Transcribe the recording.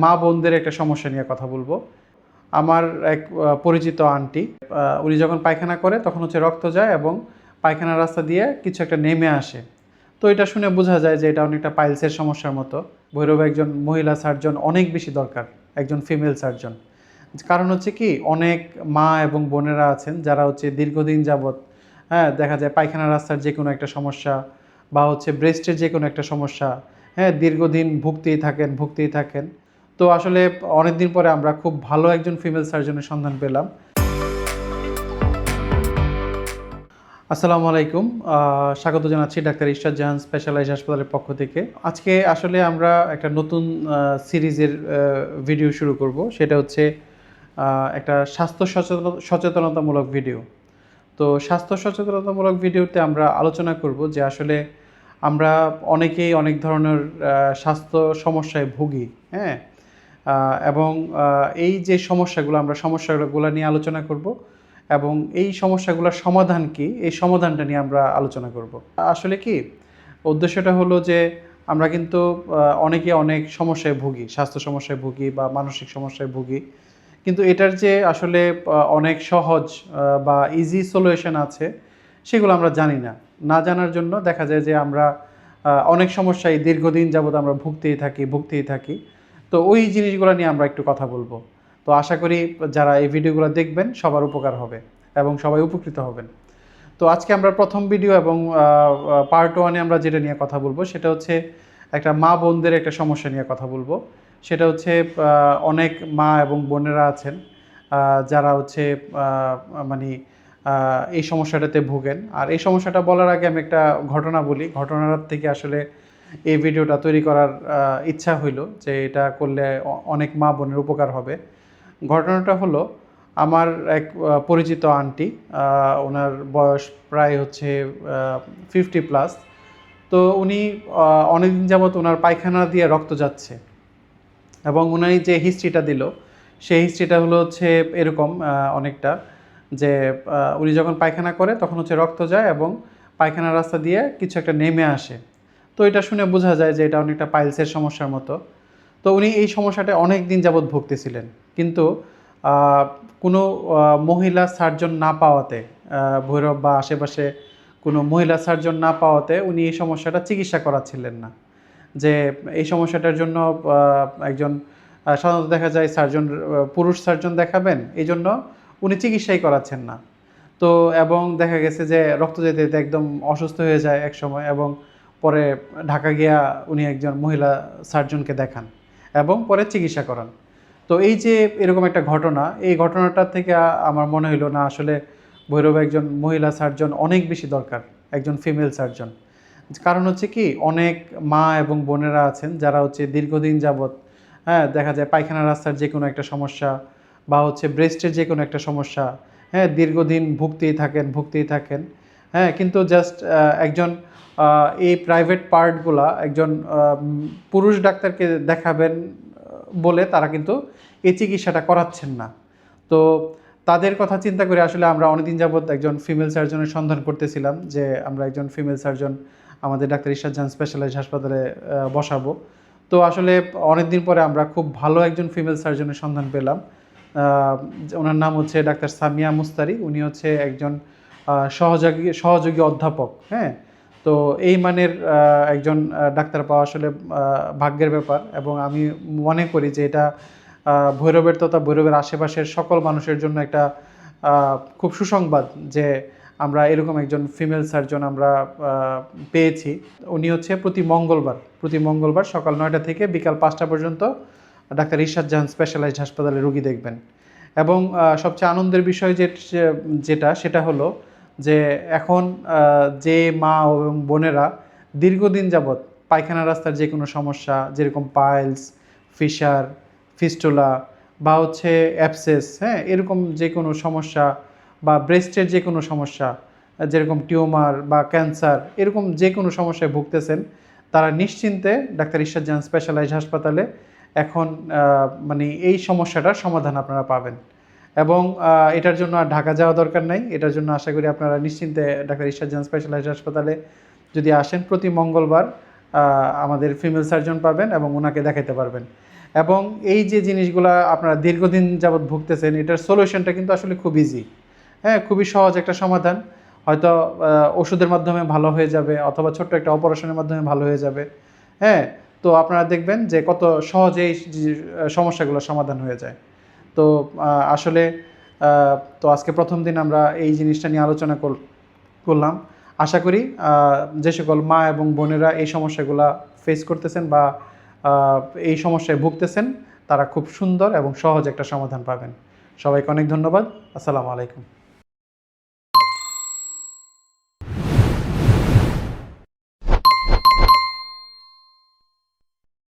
মা বোনদের একটা সমস্যা নিয়ে কথা বলবো। আমার এক পরিচিত আন্টি, উনি যখন পায়খানা করে তখন রক্ত যায় এবং পায়খানার রাস্তা দিয়ে কিছু একটা নেমে আসে। তো এটা শুনে বোঝা যায় যে এটা অনেকটা পাইলসের সমস্যার মতো। ভৈরবে একজন মহিলা সার্জন অনেক বেশি দরকার, একজন ফিমেল সার্জন। কারণ কি, অনেক মা এবং বোনেরা আছেন যারা দীর্ঘদিন যাবৎ, দেখা যায় পায়খানা রাস্তার যে কোনো একটা সমস্যা বা ব্রেস্টের যে কোনো একটা সমস্যা, দীর্ঘদিন ভুগতেই থাকেন। তো আসলে অনেকদিন পরে আমরা খুব ভালো একজন ফিমেল সার্জনের সন্ধান পেলাম। আসসালামু আলাইকুম, স্বাগত জানাচ্ছি ডাক্তার ইরশাদ জাহান স্পেশালাইজড হাসপাতালের পক্ষ থেকে। আজকে আসলে আমরা একটা নতুন সিরিজের ভিডিও শুরু করব। সেটা একটা স্বাস্থ্য সচেতনতামূলক ভিডিও। তো স্বাস্থ্য সচেতনতামূলক ভিডিওতে আমরা আলোচনা করব যে আসলে আমরা অনেকেই অনেক ধরনের স্বাস্থ্য সমস্যায় ভুগি, এবং এই যে সমস্যাগুলো নিয়ে আলোচনা করব এবং এই সমস্যাগুলোর সমাধান কি, এই সমাধানটা নিয়ে আমরা আলোচনা করব। আসলে কি উদ্দেশ্যটা হলো যে আমরা কিন্তু অনেকে অনেক সমস্যায় ভুগি, স্বাস্থ্য সমস্যায় ভুগি বা মানসিক সমস্যায় ভুগি, কিন্তু এটার যে আসলে অনেক সহজ বা ইজি সলিউশন আছে সেগুলো আমরা জানি না। না জানার জন্য দেখা যায় যে আমরা অনেক সমস্যায় দীর্ঘদিন যাবৎ আমরা ভুগতেই থাকি। তো ওই জিনিসগুলো নিয়ে আমরা একটু কথা বলবো। তো আশা করি যারা এই ভিডিওগুলো দেখবেন সবার উপকার হবে এবং সবাই উপকৃত হবেন। তো আজকে আমরা প্রথম ভিডিও এবং পার্ট 1-এ আমরা যেটা নিয়ে কথা বলবো সেটা একটা মা বোনদের একটা সমস্যা নিয়ে কথা বলবো। সেটা অনেক মা এবং বোনেরা আছেন যারা মানে এই সমস্যাটাতে ভোগেন। আর এই সমস্যাটা বলার আগে আমি একটা ঘটনা বলি। ঘটনার থেকে আসলে এই ভিডিওটা তৈরি করার ইচ্ছা হইল যে এটা করলে অনেক মা বোনের উপকার হবে। ঘটনাটা হলো, আমার এক পরিচিত আন্টি, ওনার বয়স প্রায় 50+। তো উনি অনেকদিন যাবৎ ওনার পায়খানা দিয়ে রক্ত যাচ্ছে এবং উনি যে হিস্ট্রিটা দিল সেই হিস্ট্রিটা হলো এরকম অনেকটা, যে উনি যখন পায়খানা করে তখন রক্ত যায় এবং পায়খানার রাস্তা দিয়ে কিছু একটা নেমে আসে। তো এটা শুনে বোঝা যায় যে এটা অনেকটা পাইলসের সমস্যার মতো। তো উনি এই সমস্যাটা অনেক দিন যাবৎ ভুগতেছিলেন, কিন্তু কোনো মহিলা সার্জন না পাওয়াতে, ভৈরব বা আশেপাশে কোনো মহিলা সার্জন না পাওয়াতে উনি এই সমস্যাটা চিকিৎসা করাচ্ছিলেন না। যে এই সমস্যাটার জন্য একজন সাধারণত দেখা যায় পুরুষ সার্জন দেখাবেন, এই জন্য উনি চিকিৎসাই করাচ্ছেন না। তো এবং দেখা গেছে যে রক্ত যেতে যেতে একদম অসুস্থ হয়ে যায় এক সময়, এবং পরে ঢাকা গিয়া উনি একজন মহিলা সার্জনকে দেখান এবং পরে চিকিৎসা করান। তো এই যে এরকম একটা ঘটনা, এই ঘটনাটা থেকে আমার মনে হলো না, আসলে ভৈরবে একজন মহিলা সার্জন অনেক বেশি দরকার, একজন ফিমেল সার্জন। কারণ কি, অনেক মা এবং বোনেরা আছেন যারা দীর্ঘদিন যাবৎ, দেখা যায় পায়খানা রাস্তার যে কোনো একটা সমস্যা বা ব্রেস্টের যে কোনো একটা সমস্যা, দীর্ঘদিন ভুগতেই থাকেন, কিন্তু জাস্ট একজন এই প্রাইভেট পার্টগুলা একজন পুরুষ ডাক্তারকে দেখাবেন বলে তারা কিন্তু এই চিকিৎসাটা করাচ্ছেন না। তো তাদের কথা চিন্তা করে আসলে আমরা অনেকদিন যাবৎ একজন ফিমেল সার্জনের সন্ধান করতেছিলাম, যে আমরা একজন ফিমেল সার্জন আমাদের ডাক্তার ইরশাদ জাহান স্পেশালাইজড হাসপাতালে বসাবো। তো আসলে অনেকদিন পরে আমরা খুব ভালো একজন ফিমেল সার্জনের সন্ধান পেলাম। ওনার নাম ডাক্তার সামিয়া মুস্তারি। উনি একজন সহযোগী অধ্যাপক। তো এই মানের একজন ডাক্তার পাওয়া আসলে ভাগ্যের ব্যাপার, এবং আমি মনে করি যে এটা ভৈরবের তথা ভৈরবের আশেপাশের সকল মানুষের জন্য একটা খুব সুসংবাদ যে আমরা এরকম একজন ফিমেল সার্জন আমরা পেয়েছি। উনি প্রতি মঙ্গলবার সকাল 9টা থেকে বিকাল 5টা পর্যন্ত ডাক্তার ইরশাদ জাহান স্পেশালাইজড হাসপাতালে রোগী দেখবেন। এবং সবচেয়ে আনন্দের বিষয় সেটা হলো যে এখন যে মা এবং বোনেরা দীর্ঘদিন যাবৎ পায়খানা রাস্তার যে কোনো সমস্যা, যেরকম পাইলস, ফিশার, ফিস্টুলা বা অ্যাবসেস, এরকম যে কোনো সমস্যা, বা ব্রেস্টের যে কোনো সমস্যা, যেরকম টিউমার বা ক্যান্সার, এরকম যে কোনো সমস্যায় ভুগতেছেন, তারা নিশ্চিন্তে ডাক্তার ইরশাদ জাহান স্পেশালাইজড হাসপাতালে এখন মানে এই সমস্যাটার সমাধান আপনারা পাবেন। এবং এটার জন্য আর ঢাকা যাওয়া দরকার নাই। এটার জন্য আশা করি আপনারা নিশ্চিন্তে ডাক্তার ইরশাদ জাহান স্পেশালাইজড হাসপাতালে যদি আসেন, প্রতি মঙ্গলবার আমাদের ফিমেল সার্জন পাবেন এবং ওনাকে দেখাতে পারবেন। এবং এই যে জিনিসগুলা আপনারা দীর্ঘদিন যাবৎ ভুগতেছেন, এটার সলিউশনটা কিন্তু আসলে খুব ইজি। হ্যাঁ, খুবই সহজ একটা সমাধান। হয়তো ওষুধের মাধ্যমে ভালো হয়ে যাবে অথবা ছোট্ট একটা অপারেশনের মাধ্যমে ভালো হয়ে যাবে। হ্যাঁ, তো আপনারা দেখবেন যে কত সহজেই সমস্যাগুলো সমাধান হয়ে যায়। তো আসলে তো আজকে প্রথম দিন আমরা এই জিনিসটা নিয়ে আলোচনা করলাম। আশা করি যে সকল মা এবং বোনেরা এই সমস্যাগুলা ফেস করতেছেন বা এই সমস্যায় ভুগতেছেন, তারা খুব সুন্দর এবং সহজ একটা সমাধান পাবেন। সবাইকে অনেক ধন্যবাদ। আসসালামু আলাইকুম।